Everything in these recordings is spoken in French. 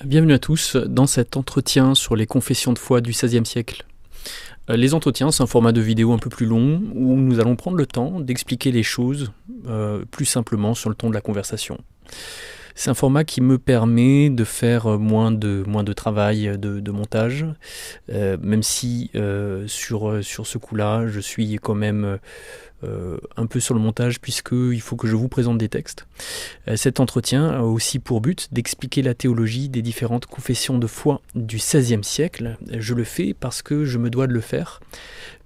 Bienvenue à tous dans cet entretien sur les confessions de foi du XVIe siècle. Les entretiens, c'est un format de vidéo un peu plus long où nous allons prendre le temps d'expliquer les choses plus simplement sur le ton de la conversation. C'est un format qui me permet de faire moins de travail de montage, même si sur ce coup-là, je suis quand même un peu sur le montage puisqu'il faut que je vous présente des textes. Cet entretien a aussi pour but d'expliquer la théologie des différentes confessions de foi du XVIe siècle. Je le fais parce que je me dois de le faire,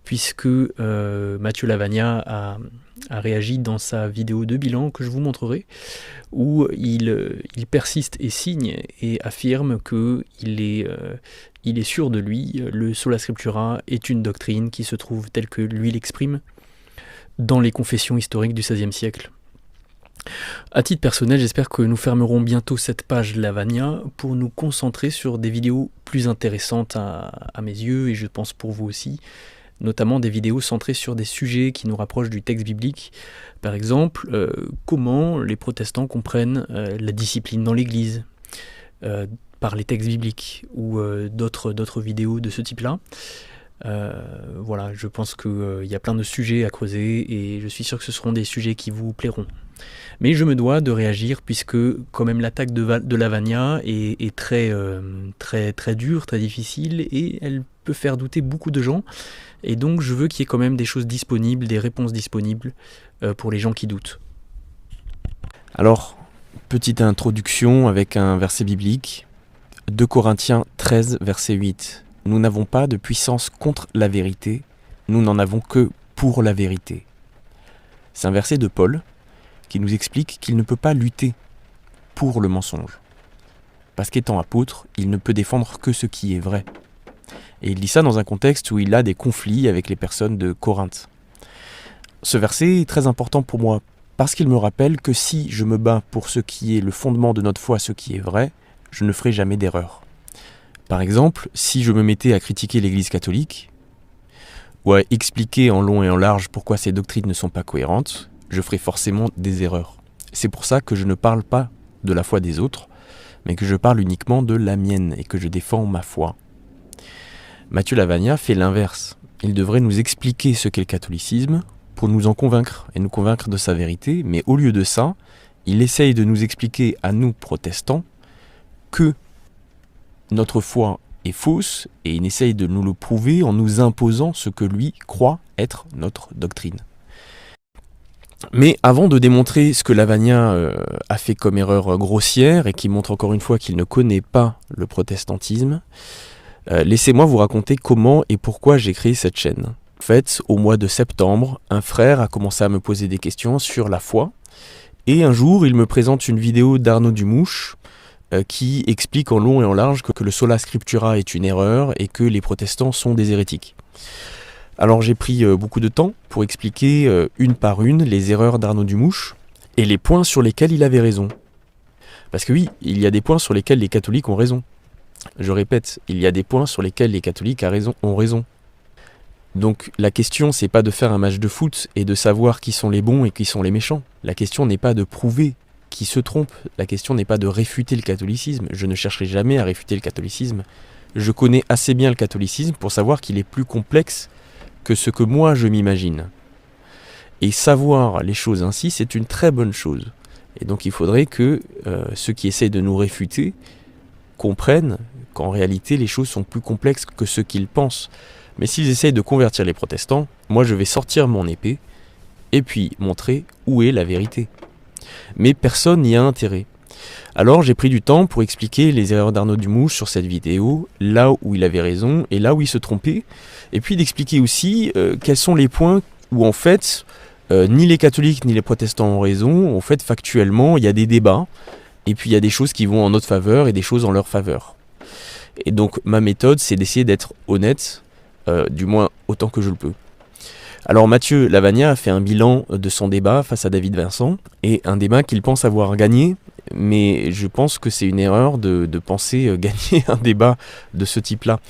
puisque Mathieu Lavagna a réagi dans sa vidéo de bilan que je vous montrerai, où il persiste et signe et affirme qu'il est sûr de lui, le Sola Scriptura est une doctrine qui se trouve telle que lui l'exprime dans les confessions historiques du XVIe siècle. À titre personnel, j'espère que nous fermerons bientôt cette page Lavagna pour nous concentrer sur des vidéos plus intéressantes à mes yeux, et je pense pour vous aussi, notamment des vidéos centrées sur des sujets qui nous rapprochent du texte biblique. Par exemple, comment les protestants comprennent la discipline dans l'Église par les textes bibliques, ou d'autres vidéos de ce type-là. Voilà, je pense qu'il y a plein de sujets à creuser et je suis sûr que ce seront des sujets qui vous plairont. Mais je me dois de réagir puisque quand même l'attaque de Lavagna est très dure, très difficile, et elle peut faire douter beaucoup de gens. Et donc je veux qu'il y ait quand même des choses disponibles, des réponses disponibles pour les gens qui doutent. Alors, petite introduction avec un verset biblique, 2 Corinthiens 13, verset 8. Nous n'avons pas de puissance contre la vérité, nous n'en avons que pour la vérité. C'est un verset de Paul qui nous explique qu'il ne peut pas lutter pour le mensonge. Parce qu'étant apôtre, il ne peut défendre que ce qui est vrai. Et il dit ça dans un contexte où il a des conflits avec les personnes de Corinthe. Ce verset est très important pour moi, parce qu'il me rappelle que si je me bats pour ce qui est le fondement de notre foi, ce qui est vrai, je ne ferai jamais d'erreur. Par exemple, si je me mettais à critiquer l'Église catholique, ou à expliquer en long et en large pourquoi ces doctrines ne sont pas cohérentes, je ferai forcément des erreurs. C'est pour ça que je ne parle pas de la foi des autres, mais que je parle uniquement de la mienne et que je défends ma foi. Mathieu Lavagna fait l'inverse. Il devrait nous expliquer ce qu'est le catholicisme pour nous en convaincre et nous convaincre de sa vérité, mais au lieu de ça, il essaye de nous expliquer à nous protestants que notre foi est fausse et il essaye de nous le prouver en nous imposant ce que lui croit être notre doctrine. Mais avant de démontrer ce que Lavagna a fait comme erreur grossière et qui montre encore une fois qu'il ne connaît pas le protestantisme, laissez-moi vous raconter comment et pourquoi j'ai créé cette chaîne. En fait, au mois de septembre, un frère a commencé à me poser des questions sur la foi et un jour il me présente une vidéo d'Arnaud Dumouche qui explique en long et en large que le Sola Scriptura est une erreur et que les protestants sont des hérétiques. Alors j'ai pris beaucoup de temps pour expliquer une par une les erreurs d'Arnaud Dumouche et les points sur lesquels il avait raison. Parce que oui, il y a des points sur lesquels les catholiques ont raison. Je répète, il y a des points sur lesquels les catholiques ont raison. Donc la question, c'est pas de faire un match de foot et de savoir qui sont les bons et qui sont les méchants. La question n'est pas de prouver qui se trompe. La question n'est pas de réfuter le catholicisme. Je ne chercherai jamais à réfuter le catholicisme. Je connais assez bien le catholicisme pour savoir qu'il est plus complexe que ce que moi je m'imagine. Et savoir les choses ainsi, c'est une très bonne chose. Et donc il faudrait que ceux qui essayent de nous réfuter comprennent qu'en réalité les choses sont plus complexes que ce qu'ils pensent. Mais s'ils essayent de convertir les protestants, moi je vais sortir mon épée et puis montrer où est la vérité. Mais personne n'y a intérêt. Alors j'ai pris du temps pour expliquer les erreurs d'Arnaud Dumouche sur cette vidéo, là où il avait raison et là où il se trompait, et puis d'expliquer aussi quels sont les points où en fait ni les catholiques ni les protestants ont raison. En fait factuellement il y a des débats, et puis il y a des choses qui vont en notre faveur et des choses en leur faveur. Et donc ma méthode c'est d'essayer d'être honnête, du moins autant que je le peux. Alors Mathieu Lavagna a fait un bilan de son débat face à David Vincent, et un débat qu'il pense avoir gagné, mais je pense que c'est une erreur de penser gagner un débat de ce type-là.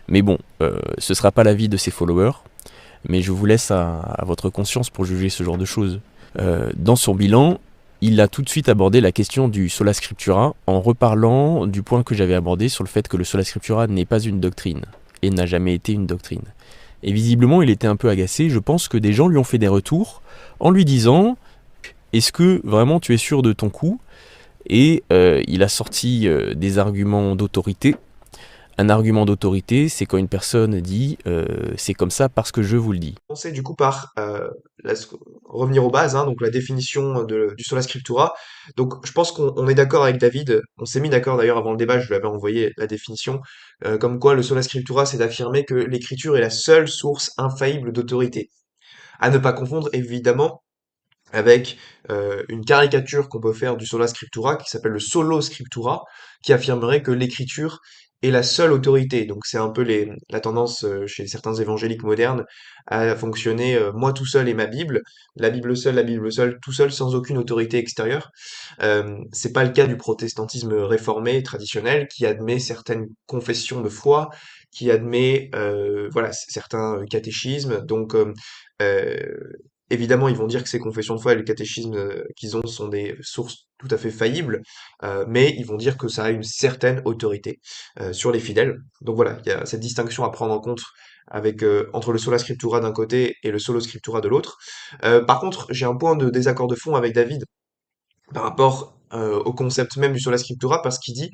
Mais bon, ce ne sera pas l'avis de ses followers, mais je vous laisse à votre conscience pour juger ce genre de choses. Dans son bilan, il a tout de suite abordé la question du sola scriptura en reparlant du point que j'avais abordé sur le fait que le sola scriptura n'est pas une doctrine et n'a jamais été une doctrine. Et visiblement, il était un peu agacé. Je pense que des gens lui ont fait des retours en lui disant « Est-ce que vraiment tu es sûr de ton coup ?» Et il a sorti des arguments d'autorité. Un argument d'autorité, c'est quand une personne dit c'est comme ça parce que je vous le dis. On sait du coup par revenir aux bases, hein, donc la définition du sola scriptura. Donc je pense qu'on est d'accord avec David, on s'est mis d'accord d'ailleurs avant le débat, je lui avais envoyé la définition, comme quoi le sola scriptura c'est d'affirmer que l'écriture est la seule source infaillible d'autorité. À ne pas confondre évidemment avec une caricature qu'on peut faire du sola scriptura qui s'appelle le solo scriptura, qui affirmerait que l'écriture est la seule autorité. Donc c'est un peu la tendance chez certains évangéliques modernes à fonctionner moi tout seul et ma Bible, la Bible seule, tout seul sans aucune autorité extérieure. C'est pas le cas du protestantisme réformé traditionnel qui admet certaines confessions de foi, qui admet voilà certains catéchismes. Donc évidemment, ils vont dire que ces confessions de foi et le catéchisme qu'ils ont sont des sources tout à fait faillibles, mais ils vont dire que ça a une certaine autorité sur les fidèles. Donc voilà, il y a cette distinction à prendre en compte avec entre le sola scriptura d'un côté et le solo scriptura de l'autre. Par contre, j'ai un point de désaccord de fond avec David par rapport au concept même du sola scriptura, parce qu'il dit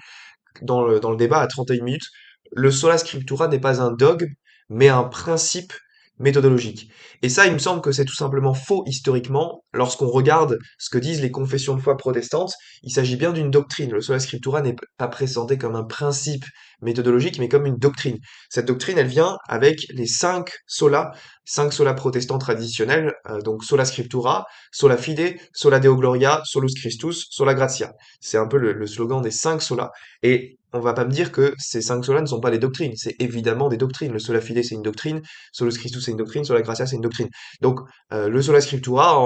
dans le débat à 31 minutes, le sola scriptura n'est pas un dogme, mais un principe méthodologique. Et ça, il me semble que c'est tout simplement faux historiquement. Lorsqu'on regarde ce que disent les confessions de foi protestantes, il s'agit bien d'une doctrine. Le sola scriptura n'est pas présenté comme un principe méthodologique, mais comme une doctrine. Cette doctrine, elle vient avec les cinq solas protestants traditionnels, donc sola scriptura, sola fide, sola deo gloria, solus Christus, sola gratia. C'est un peu le slogan des 5 solas. Et on va pas me dire que ces 5 solas ne sont pas des doctrines. C'est évidemment des doctrines. Le sola fide, c'est une doctrine. Solus Christus, c'est une doctrine. Sola gratia, c'est une doctrine. Donc, le sola scriptura,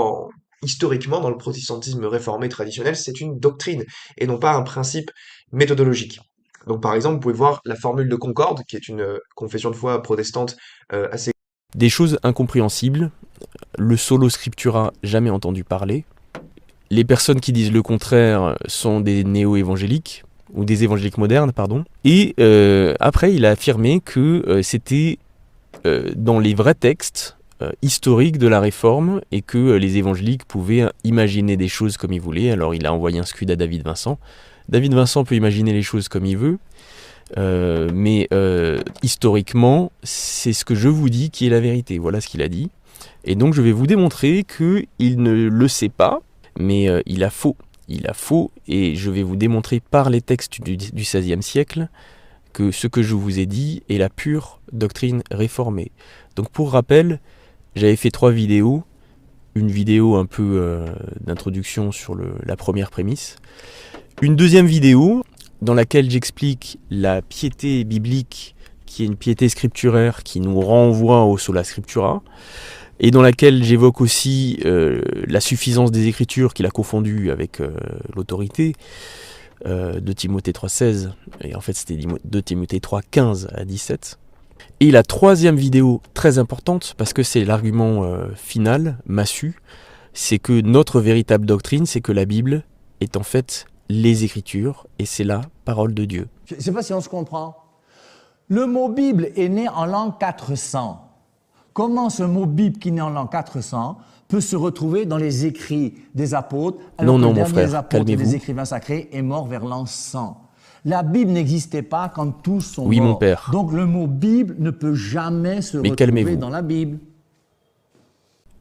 historiquement, dans le protestantisme réformé traditionnel, c'est une doctrine et non pas un principe méthodologique. Donc, par exemple, vous pouvez voir la formule de Concorde, qui est une confession de foi protestante assez... Des choses incompréhensibles, le solo scriptura, jamais entendu parler. Les personnes qui disent le contraire sont des néo-évangéliques, ou des évangéliques modernes, pardon. Et après, il a affirmé que c'était dans les vrais textes historiques de la Réforme et que les évangéliques pouvaient imaginer des choses comme ils voulaient. Alors il a envoyé un scud à David Vincent. David Vincent peut imaginer les choses comme il veut, mais historiquement, c'est ce que je vous dis qui est la vérité. Voilà ce qu'il a dit. Et donc je vais vous démontrer qu'il ne le sait pas, mais il a faux. Il a faux, et je vais vous démontrer par les textes du XVIe siècle que ce que je vous ai dit est la pure doctrine réformée. Donc pour rappel, j'avais fait 3 vidéos. Une vidéo un peu d'introduction sur la première prémisse. Une deuxième vidéo dans laquelle j'explique la piété biblique, qui est une piété scripturaire qui nous renvoie au sola scriptura, et dans laquelle j'évoque aussi la suffisance des Écritures qu'il a confondu avec l'autorité de Timothée 3,16, et en fait c'était 2 Timothée 3,15 à 17. Et la troisième vidéo, très importante, parce que c'est l'argument final, massu, c'est que notre véritable doctrine, c'est que la Bible est en fait les Écritures, et c'est la parole de Dieu. Je ne sais pas si on se comprend. Le mot Bible est né en l'an 400. Comment ce mot Bible qui est né en l'an 400 peut se retrouver dans les écrits des apôtres, alors que le dernier des apôtres et des écrivains sacrés est mort vers l'an 100? La Bible n'existait pas quand tous sont morts. Oui, mon père. Donc le mot Bible ne peut jamais se retrouver dans la Bible.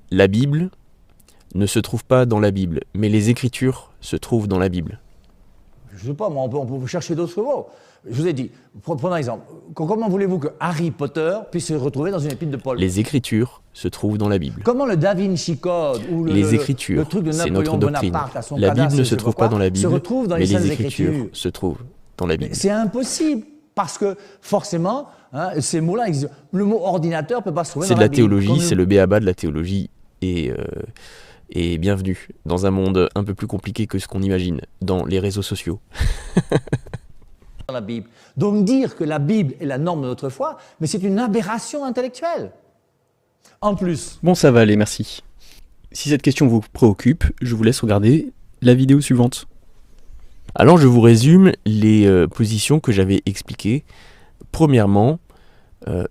La Bible ne se trouve pas dans la Bible, mais les Écritures se trouvent dans la Bible. Je ne sais pas, on peut chercher d'autres mots. Je vous ai dit, prenons un exemple. Comment voulez-vous que Harry Potter puisse se retrouver dans une épître de Paul? Les Écritures se trouvent dans la Bible. Comment le Da Vinci Code ou les Écritures, le truc de c'est notre Napoléon doctrine. Bonaparte à son La cadastre, Bible ne se trouve pas dans la Bible, se retrouve dans mais les les Écritures se trouvent dans la Bible. C'est impossible, parce que forcément, ces mots-là existent. Le mot ordinateur ne peut pas se trouver dans la Bible. C'est de la théologie, c'est le b.a.-ba de la théologie, et bienvenue dans un monde un peu plus compliqué que ce qu'on imagine dans les réseaux sociaux. Dans la Bible. Donc dire que la Bible est la norme de notre foi, mais c'est une aberration intellectuelle. En plus. Bon, ça va aller, merci. Si cette question vous préoccupe, je vous laisse regarder la vidéo suivante. Alors je vous résume les positions que j'avais expliquées. Premièrement,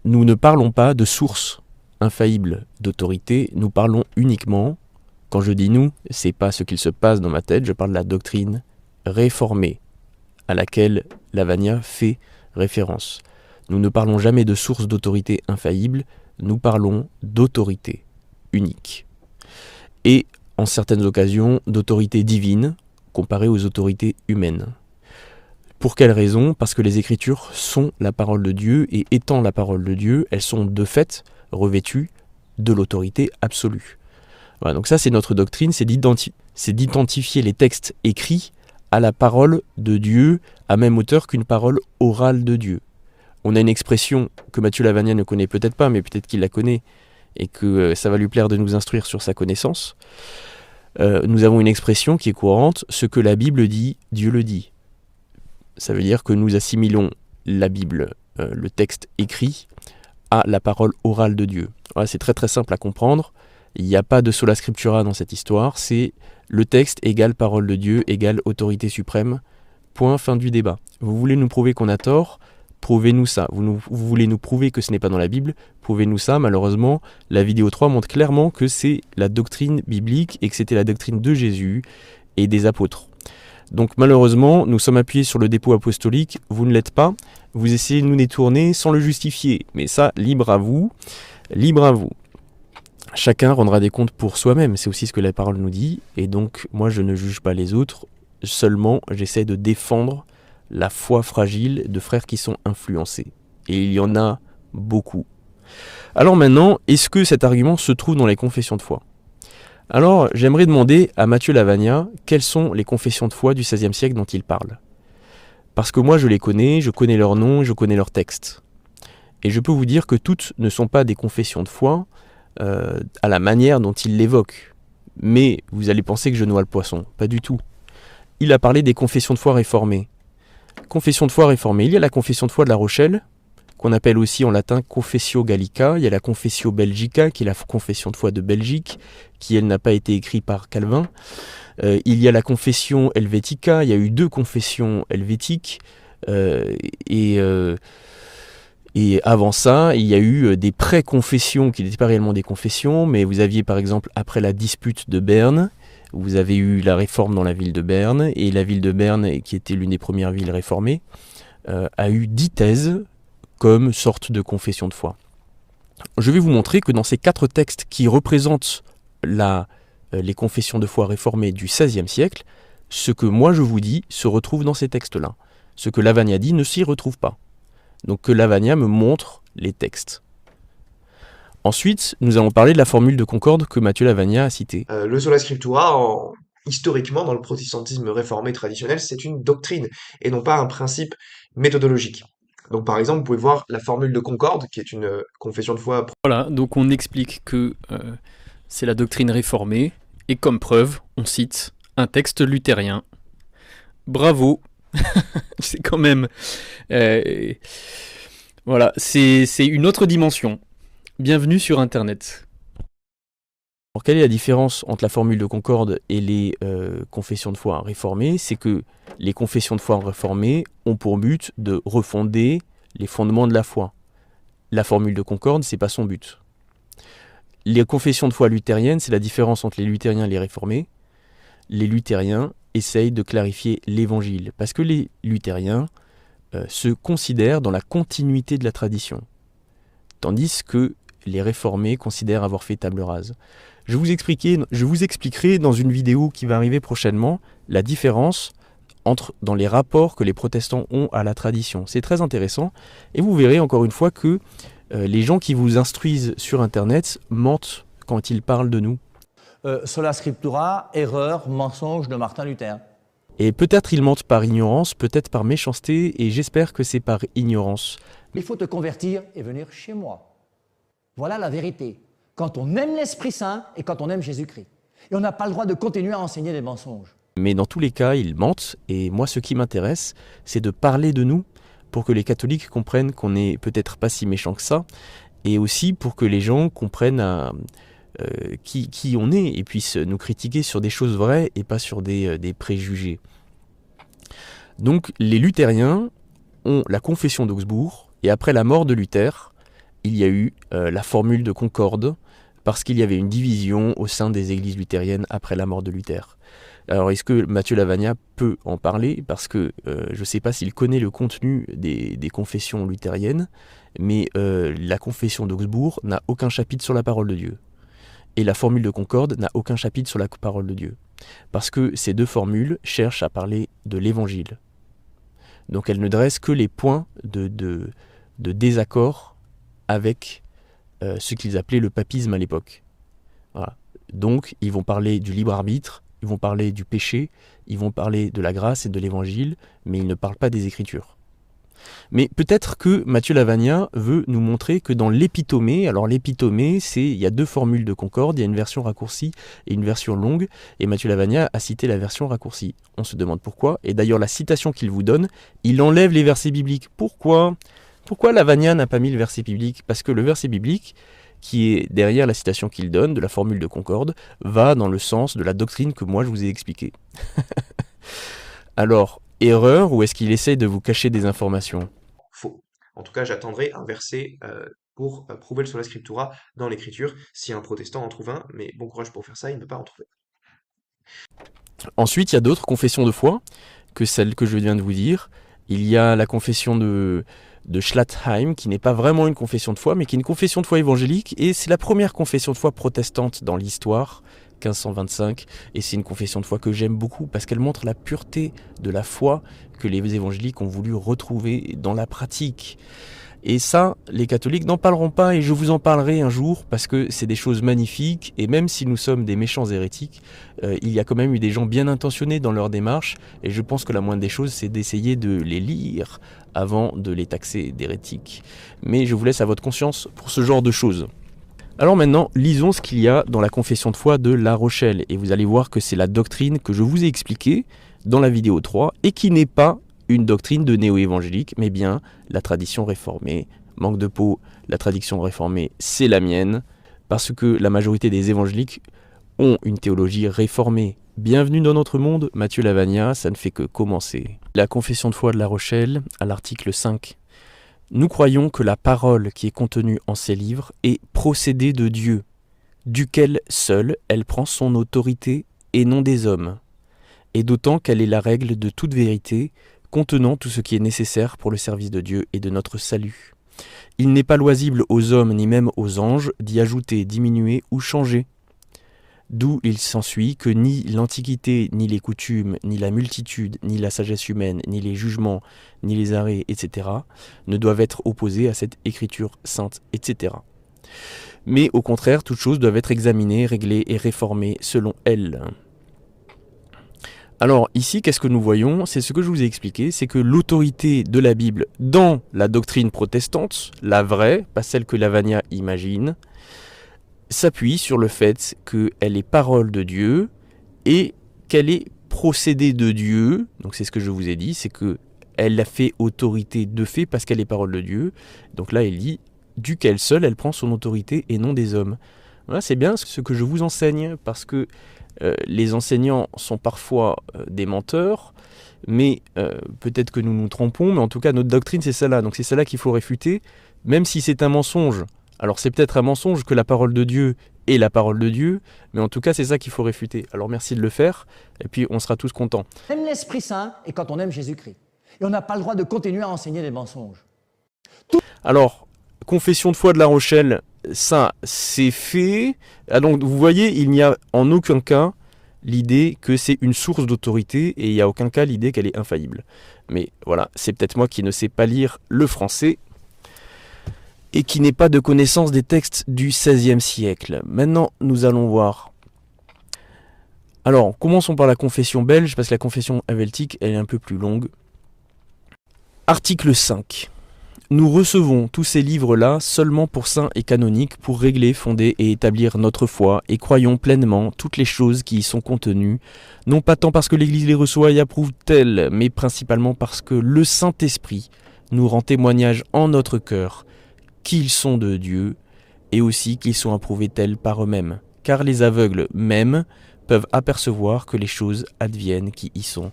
nous ne parlons pas de source infaillible d'autorité, nous parlons uniquement, quand je dis nous, c'est pas ce qu'il se passe dans ma tête, je parle de la doctrine réformée à laquelle Lavagna fait référence. Nous ne parlons jamais de source d'autorité infaillible, nous parlons d'autorité unique. Et en certaines occasions, d'autorité divine comparée aux autorités humaines. Pour quelle raison ? Parce que les Écritures sont la parole de Dieu, et étant la parole de Dieu, elles sont de fait revêtues de l'autorité absolue. Voilà, donc ça c'est notre doctrine, c'est d'identifier les textes écrits à la parole de Dieu, à même hauteur qu'une parole orale de Dieu. On a une expression que Matthieu Lavagna ne connaît peut-être pas, mais peut-être qu'il la connaît, et que ça va lui plaire de nous instruire sur sa connaissance. Nous avons une expression qui est courante, ce que la Bible dit, Dieu le dit. Ça veut dire que nous assimilons la Bible, le texte écrit, à la parole orale de Dieu. Voilà, c'est très très simple à comprendre. Il n'y a pas de sola scriptura dans cette histoire. C'est le texte égale parole de Dieu égale autorité suprême. Point, fin du débat. Vous voulez nous prouver qu'on a tort ? Prouvez-nous ça. Vous voulez nous prouver que ce n'est pas dans la Bible ? Prouvez-nous ça. Malheureusement, la vidéo 3 montre clairement que c'est la doctrine biblique et que c'était la doctrine de Jésus et des apôtres. Donc malheureusement, nous sommes appuyés sur le dépôt apostolique, vous ne l'êtes pas, vous essayez de nous détourner sans le justifier. Mais ça, libre à vous, libre à vous. Chacun rendra des comptes pour soi-même, c'est aussi ce que la parole nous dit, et donc moi je ne juge pas les autres, seulement j'essaie de défendre la foi fragile de frères qui sont influencés. Et il y en a beaucoup. Alors maintenant, est-ce que cet argument se trouve dans les confessions de foi ? Alors, j'aimerais demander à Matthieu Lavagna quelles sont les confessions de foi du XVIe siècle dont il parle. Parce que moi je les connais, je connais leurs noms, je connais leurs textes. Et je peux vous dire que toutes ne sont pas des confessions de foi à la manière dont il l'évoque. Mais vous allez penser que je noie le poisson. Pas du tout. Il a parlé des confessions de foi réformées. Confession de foi réformée, il y a la confession de foi de La Rochelle, qu'on appelle aussi en latin Confessio Gallica, il y a la Confessio Belgica, qui est la confession de foi de Belgique, qui elle n'a pas été écrite par Calvin. Il y a la Confession Helvetica, il y a eu 2 confessions helvétiques, et avant ça, il y a eu des pré-confessions qui n'étaient pas réellement des confessions, mais vous aviez par exemple, après la dispute de Berne, vous avez eu la réforme dans la ville de Berne, et la ville de Berne, qui était l'une des premières villes réformées, a eu 10 thèses comme sorte de confession de foi. Je vais vous montrer que dans ces 4 textes qui représentent les confessions de foi réformées du XVIe siècle, ce que moi je vous dis se retrouve dans ces textes-là. Ce que Lavagna dit ne s'y retrouve pas. Donc que Lavagna me montre les textes. Ensuite, nous allons parler de la formule de concorde que Matthieu Lavagna a citée. Le sola scriptura, historiquement, dans le protestantisme réformé traditionnel, c'est une doctrine et non pas un principe méthodologique. Donc par exemple, vous pouvez voir la formule de concorde, qui est une confession de foi. Voilà, donc on explique que c'est la doctrine réformée, et comme preuve, on cite un texte luthérien. Bravo. C'est quand même... voilà, c'est une autre dimension. Bienvenue sur Internet. Alors, quelle est la différence entre la formule de concorde et les confessions de foi réformées ? C'est que les confessions de foi réformées ont pour but de refonder les fondements de la foi. La formule de concorde, c'est pas son but. Les confessions de foi luthériennes, c'est la différence entre les luthériens et les réformés. Les luthériens essayent de clarifier l'évangile, parce que les luthériens se considèrent dans la continuité de la tradition, tandis que les réformés considèrent avoir fait table rase. Je vous expliquerai dans une vidéo qui va arriver prochainement la différence dans les rapports que les protestants ont à la tradition. C'est très intéressant, et vous verrez encore une fois que les gens qui vous instruisent sur Internet mentent quand ils parlent de nous. Sola scriptura, erreur, mensonge de Martin Luther. Et peut-être ils mentent par ignorance, peut-être par méchanceté, et j'espère que c'est par ignorance. Il faut te convertir et venir chez moi. Voilà la vérité. Quand on aime l'Esprit Saint et quand on aime Jésus-Christ. Et on n'a pas le droit de continuer à enseigner des mensonges. Mais dans tous les cas, ils mentent, et moi ce qui m'intéresse, c'est de parler de nous, pour que les catholiques comprennent qu'on n'est peut-être pas si méchants que ça, et aussi pour que les gens comprennent qui on est et puisse nous critiquer sur des choses vraies et pas sur des préjugés. Donc les luthériens ont la confession d'Augsbourg, et après la mort de Luther, il y a eu la formule de Concorde, parce qu'il y avait une division au sein des églises luthériennes après la mort de Luther. Alors est-ce que Mathieu Lavagna peut en parler? Parce que je ne sais pas s'il connaît le contenu des confessions luthériennes, mais la confession d'Augsbourg n'a aucun chapitre sur la parole de Dieu. Et la formule de Concorde n'a aucun chapitre sur la parole de Dieu. Parce que ces deux formules cherchent à parler de l'évangile. Donc elles ne dressent que les points de désaccord avec ce qu'ils appelaient le papisme à l'époque. Voilà. Donc ils vont parler du libre arbitre, ils vont parler du péché, ils vont parler de la grâce et de l'évangile, mais ils ne parlent pas des Écritures. Mais peut-être que Mathieu Lavagna veut nous montrer que dans l'épitomée, alors l'épitomée, il y a deux formules de Concorde, il y a une version raccourcie et une version longue, et Mathieu Lavagna a cité la version raccourcie. On se demande pourquoi, et d'ailleurs la citation qu'il vous donne, il enlève les versets bibliques. Pourquoi Lavagna n'a pas mis le verset biblique? Parce que le verset biblique, qui est derrière la citation qu'il donne, de la formule de Concorde, va dans le sens de la doctrine que moi je vous ai expliquée. Alors, erreur, ou est-ce qu'il essaye de vous cacher des informations? Faux. En tout cas, j'attendrai un verset pour prouver le sola scriptura dans l'écriture, si un protestant en trouve un, mais bon courage pour faire ça, il ne peut pas en trouver. Ensuite, il y a d'autres confessions de foi que celle que je viens de vous dire. Il y a la confession de Schlatheim, qui n'est pas vraiment une confession de foi, mais qui est une confession de foi évangélique, et c'est la première confession de foi protestante dans l'histoire, 1525, et c'est une confession de foi que j'aime beaucoup, parce qu'elle montre la pureté de la foi que les évangéliques ont voulu retrouver dans la pratique. Et ça, les catholiques n'en parleront pas, et je vous en parlerai un jour, parce que c'est des choses magnifiques, et même si nous sommes des méchants hérétiques, il y a quand même eu des gens bien intentionnés dans leur démarche, et je pense que la moindre des choses, c'est d'essayer de les lire avant de les taxer d'hérétiques. Mais je vous laisse à votre conscience pour ce genre de choses. Alors maintenant, lisons ce qu'il y a dans la confession de foi de La Rochelle, et vous allez voir que c'est la doctrine que je vous ai expliquée dans la vidéo 3, et qui n'est pas une doctrine de néo-évangélique, mais bien la tradition réformée. Manque de peau, la tradition réformée, c'est la mienne, parce que la majorité des évangéliques ont une théologie réformée. Bienvenue dans notre monde, Mathieu Lavagna, ça ne fait que commencer. La confession de foi de La Rochelle, à l'article 5. Nous croyons que la parole qui est contenue en ces livres est procédée de Dieu, duquel seul elle prend son autorité et non des hommes, et d'autant qu'elle est la règle de toute vérité, contenant tout ce qui est nécessaire pour le service de Dieu et de notre salut. Il n'est pas loisible aux hommes ni même aux anges d'y ajouter, diminuer ou changer. D'où il s'ensuit que ni l'Antiquité, ni les coutumes, ni la multitude, ni la sagesse humaine, ni les jugements, ni les arrêts, etc., ne doivent être opposés à cette écriture sainte, etc. Mais au contraire, toutes choses doivent être examinées, réglées et réformées selon elle. Alors ici, qu'est-ce que nous voyons? C'est ce que je vous ai expliqué, c'est que l'autorité de la Bible dans la doctrine protestante, la vraie, pas celle que Lavagna imagine, s'appuie sur le fait qu'elle est parole de Dieu et qu'elle est procédé de Dieu. Donc c'est ce que je vous ai dit, c'est qu'elle a fait autorité de fait parce qu'elle est parole de Dieu. Donc là, elle dit, duquel seul elle prend son autorité et non des hommes. Voilà, c'est bien ce que je vous enseigne, parce que les enseignants sont parfois des menteurs, mais peut-être que nous nous trompons, mais en tout cas notre doctrine c'est celle-là, donc c'est celle-là qu'il faut réfuter, même si c'est un mensonge. Alors c'est peut-être un mensonge que la parole de Dieu est la parole de Dieu, mais en tout cas c'est ça qu'il faut réfuter. Alors merci de le faire, et puis on sera tous contents. On aime l'Esprit Saint et quand on aime Jésus-Christ. Et on n'a pas le droit de continuer à enseigner des mensonges. Alors, confession de foi de La Rochelle, ça c'est fait. Ah, donc vous voyez, il n'y a en aucun cas l'idée que c'est une source d'autorité, et il n'y a aucun cas l'idée qu'elle est infaillible. Mais voilà, c'est peut-être moi qui ne sais pas lire le français, et qui n'ai pas de connaissance des textes du XVIe siècle. Maintenant, nous allons voir. Alors, commençons par la confession belge, parce que la confession helvétique, elle est un peu plus longue. Article 5. Nous recevons tous ces livres-là seulement pour saints et canoniques, pour régler, fonder et établir notre foi, et croyons pleinement toutes les choses qui y sont contenues, non pas tant parce que l'Église les reçoit et approuve telles, mais principalement parce que le Saint-Esprit nous rend témoignage en notre cœur qu'ils sont de Dieu, et aussi qu'ils sont approuvés tels par eux-mêmes. car les aveugles même peuvent apercevoir que les choses adviennent qui y sont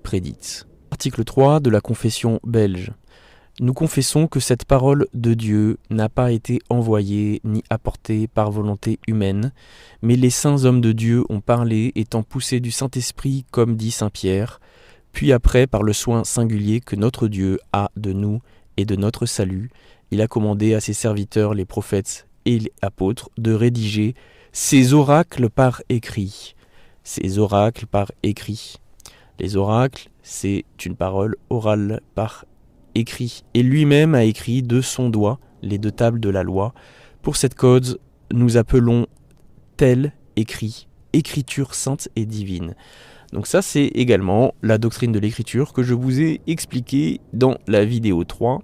prédites. Article 3 de la Confession belge. Nous confessons que cette parole de Dieu n'a pas été envoyée ni apportée par volonté humaine, mais les saints hommes de Dieu ont parlé étant poussés du Saint-Esprit comme dit Saint Pierre, puis après par le soin singulier que notre Dieu a de nous et de notre salut, il a commandé à ses serviteurs les prophètes et les apôtres de rédiger ces oracles par écrit. Ces oracles par écrit. Les oracles, c'est une parole orale par écrit. Et lui-même a écrit de son doigt les 2 tables de la loi. Pour cette cause, nous appelons tel écrit, écriture sainte et divine. Donc ça, c'est également la doctrine de l'écriture que je vous ai expliquée dans la vidéo 3.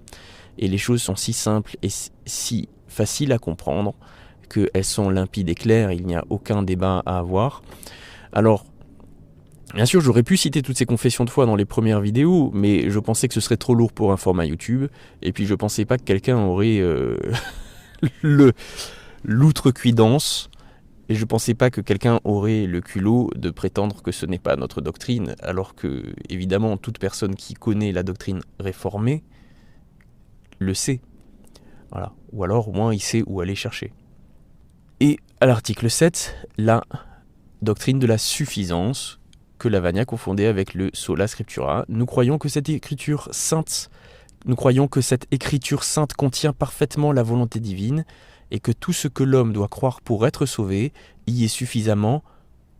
Et les choses sont si simples et si faciles à comprendre qu'elles sont limpides et claires, il n'y a aucun débat à avoir. Alors, bien sûr, j'aurais pu citer toutes ces confessions de foi dans les premières vidéos, mais je pensais que ce serait trop lourd pour un format YouTube, et puis je pensais pas que quelqu'un aurait l'outrecuidance, et je pensais pas que quelqu'un aurait le culot de prétendre que ce n'est pas notre doctrine, alors que, évidemment, toute personne qui connaît la doctrine réformée le sait. Voilà. Ou alors, au moins, il sait où aller chercher. Et à l'article 7, la doctrine de la suffisance, que Lavagna confondait avec le sola scriptura. Nous croyons que cette écriture sainte contient parfaitement la volonté divine et que tout ce que l'homme doit croire pour être sauvé y est suffisamment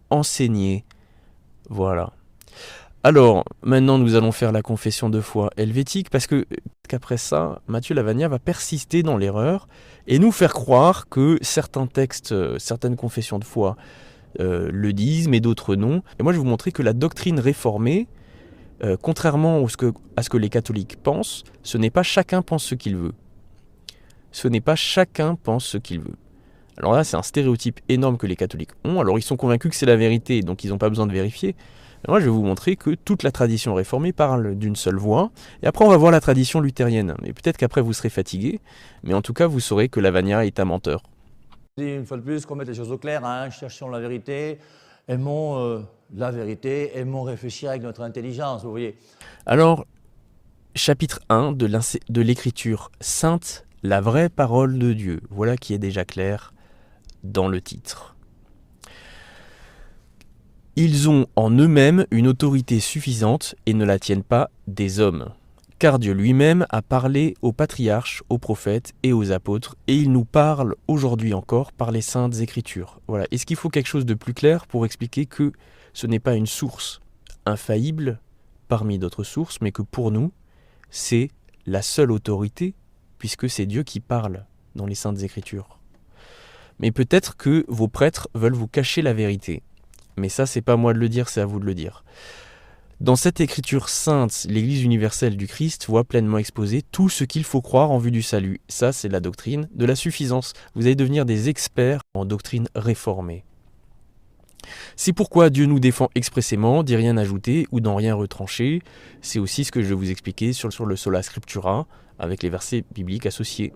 enseigné. Voilà. Alors, maintenant nous allons faire la confession de foi helvétique parce qu'après ça, Matthieu Lavagna va persister dans l'erreur et nous faire croire que certains textes, certaines confessions de foi le disent, mais d'autres non. Et moi, je vais vous montrer que la doctrine réformée, contrairement à ce que les catholiques pensent, ce n'est pas chacun pense ce qu'il veut. Ce n'est pas chacun pense ce qu'il veut. Alors là, c'est un stéréotype énorme que les catholiques ont. Alors, ils sont convaincus que c'est la vérité, donc ils n'ont pas besoin de vérifier. Mais moi, je vais vous montrer que toute la tradition réformée parle d'une seule voix. Et après, on va voir la tradition luthérienne. Et peut-être qu'après, vous serez fatigué. Mais en tout cas, vous saurez que Lavagna est un menteur. Une fois de plus, qu'on mette les choses au clair, hein, cherchons la vérité, aimons réfléchir avec notre intelligence, vous voyez. Alors, chapitre 1 de l'écriture sainte, la vraie parole de Dieu. Voilà qui est déjà clair dans le titre. Ils ont en eux-mêmes une autorité suffisante et ne la tiennent pas des hommes. Car Dieu lui-même a parlé aux patriarches, aux prophètes et aux apôtres, et il nous parle aujourd'hui encore par les saintes écritures. Voilà. Est-ce qu'il faut quelque chose de plus clair pour expliquer que ce n'est pas une source infaillible parmi d'autres sources, mais que pour nous, c'est la seule autorité, puisque c'est Dieu qui parle dans les saintes écritures. Mais peut-être que vos prêtres veulent vous cacher la vérité. Mais ça, c'est pas moi de le dire, c'est à vous de le dire. Dans cette écriture sainte, l'Église universelle du Christ voit pleinement exposé tout ce qu'il faut croire en vue du salut. Ça, c'est la doctrine de la suffisance. Vous allez devenir des experts en doctrine réformée. C'est pourquoi Dieu nous défend expressément d'y rien ajouter ou d'en rien retrancher. C'est aussi ce que je vais vous expliquer sur le sola scriptura, avec les versets bibliques associés.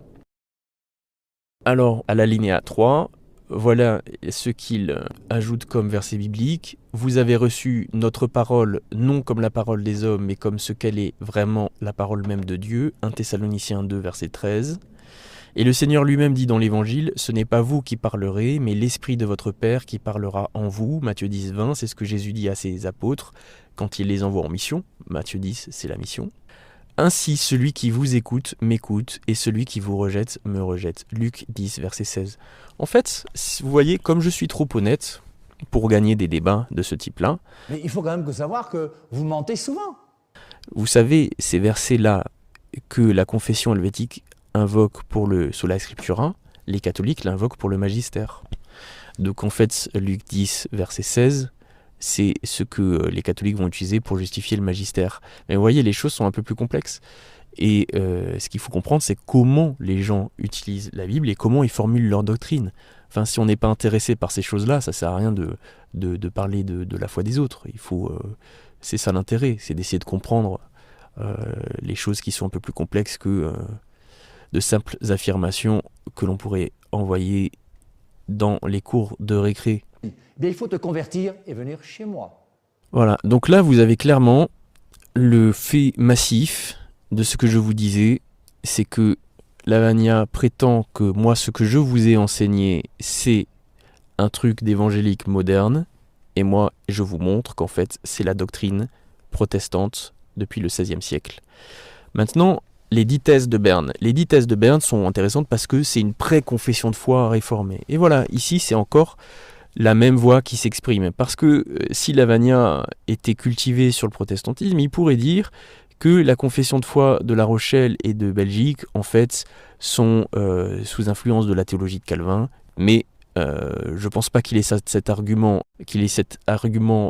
Alors, à l'alinéa 3, voilà ce qu'il ajoute comme verset biblique. Vous avez reçu notre parole, non comme la parole des hommes, mais comme ce qu'elle est vraiment la parole même de Dieu. 1 Thessaloniciens 2, verset 13. Et le Seigneur lui-même dit dans l'Évangile, ce n'est pas vous qui parlerez, mais l'Esprit de votre Père qui parlera en vous. Matthieu 10, 20, c'est ce que Jésus dit à ses apôtres quand il les envoie en mission. Matthieu 10, c'est la mission. Ainsi, celui qui vous écoute m'écoute, et celui qui vous rejette me rejette. Luc 10, verset 16. En fait, vous voyez, comme je suis trop honnête pour gagner des débats de ce type-là... Mais il faut quand même savoir que vous mentez souvent. Vous savez, ces versets-là que la confession helvétique invoque pour le sola scriptura, les catholiques l'invoquent pour le magistère. Donc en fait, Luc 10, verset 16... c'est ce que les catholiques vont utiliser pour justifier le magistère. Mais vous voyez, les choses sont un peu plus complexes. Et ce qu'il faut comprendre, c'est comment les gens utilisent la Bible et comment ils formulent leur doctrine. Enfin, si on n'est pas intéressé par ces choses-là, ça ne sert à rien de parler de la foi des autres. C'est ça l'intérêt, c'est d'essayer de comprendre les choses qui sont un peu plus complexes que de simples affirmations que l'on pourrait envoyer dans les cours de récré. Eh bien, il faut te convertir et venir chez moi. Voilà, donc là vous avez clairement le fait massif de ce que je vous disais, c'est que Lavagna prétend que moi ce que je vous ai enseigné c'est un truc d'évangélique moderne, et moi je vous montre qu'en fait c'est la doctrine protestante depuis le XVIe siècle. Maintenant, les 10 thèses de Berne. Les 10 thèses de Berne sont intéressantes parce que c'est une pré-confession de foi réformée. Et voilà, ici c'est encore la même voix qui s'exprime. Parce que si Lavagna était cultivé sur le protestantisme, il pourrait dire que la confession de foi de La Rochelle et de Belgique, en fait, sont sous influence de la théologie de Calvin, mais je ne pense pas qu'il ait cet argument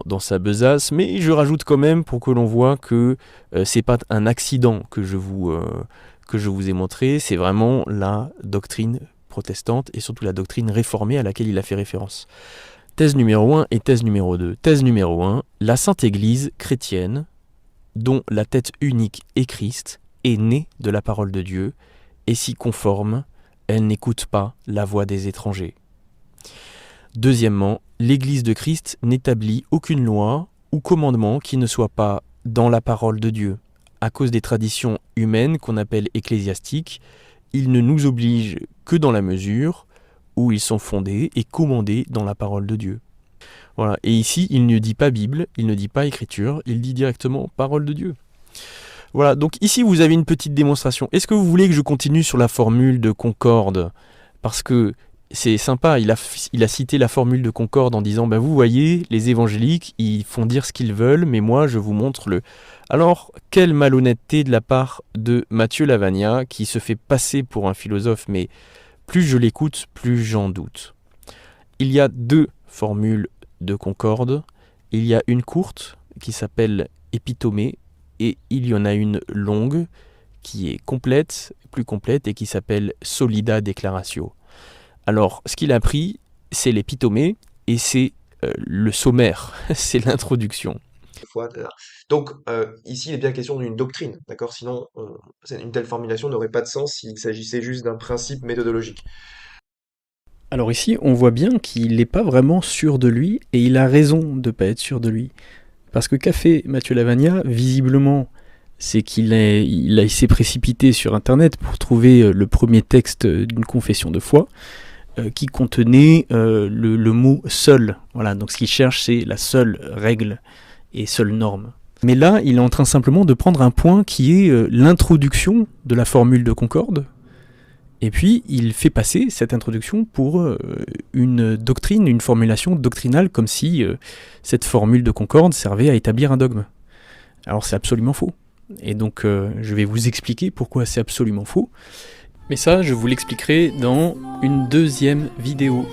dans sa besace, mais je rajoute quand même pour que l'on voit que c'est pas un accident que je vous ai montré, c'est vraiment la doctrine protestante et surtout la doctrine réformée à laquelle il a fait référence. Thèse numéro 1 et thèse numéro 2. Thèse numéro 1, la Sainte Église chrétienne, dont la tête unique est Christ, est née de la parole de Dieu et s'y conforme, elle n'écoute pas la voix des étrangers. Deuxièmement, l'Église de Christ n'établit aucune loi ou commandement qui ne soit pas dans la parole de Dieu. À cause des traditions humaines qu'on appelle ecclésiastiques, ils ne nous obligent que dans la mesure où ils sont fondés et commandés dans la parole de Dieu. Voilà. Et ici, il ne dit pas Bible, il ne dit pas Écriture, il dit directement parole de Dieu. Voilà, donc ici vous avez une petite démonstration. Est-ce que vous voulez que je continue sur la formule de Concorde ? Parce que c'est sympa, il a cité la formule de Concorde en disant vous voyez, les évangéliques, ils font dire ce qu'ils veulent, mais moi je vous montre le... Alors, quelle malhonnêteté de la part de Mathieu Lavagna, qui se fait passer pour un philosophe, mais plus je l'écoute, plus j'en doute. Il y a 2 formules de Concorde. Il y a une courte qui s'appelle épitomée, et il y en a une longue qui est complète, plus complète, et qui s'appelle solida declaratio. Alors, ce qu'il a pris, c'est l'épitomée, et c'est le sommaire, c'est l'introduction. Donc, ici, il est bien question d'une doctrine, d'accord? Sinon, une telle formulation n'aurait pas de sens s'il s'agissait juste d'un principe méthodologique. Alors ici, on voit bien qu'il n'est pas vraiment sûr de lui, et il a raison de ne pas être sûr de lui. Parce que qu'a fait Mathieu Lavagna, visiblement, c'est qu'il s'est précipité sur Internet pour trouver le premier texte d'une confession de foi, qui contenait le mot « seul ». Voilà, donc ce qu'il cherche, c'est la seule règle et seule norme. Mais là, il est en train simplement de prendre un point qui est l'introduction de la formule de Concorde, et puis il fait passer cette introduction pour une doctrine, une formulation doctrinale, comme si cette formule de Concorde servait à établir un dogme. Alors c'est absolument faux. Et donc je vais vous expliquer pourquoi c'est absolument faux. Mais ça, je vous l'expliquerai dans une deuxième vidéo.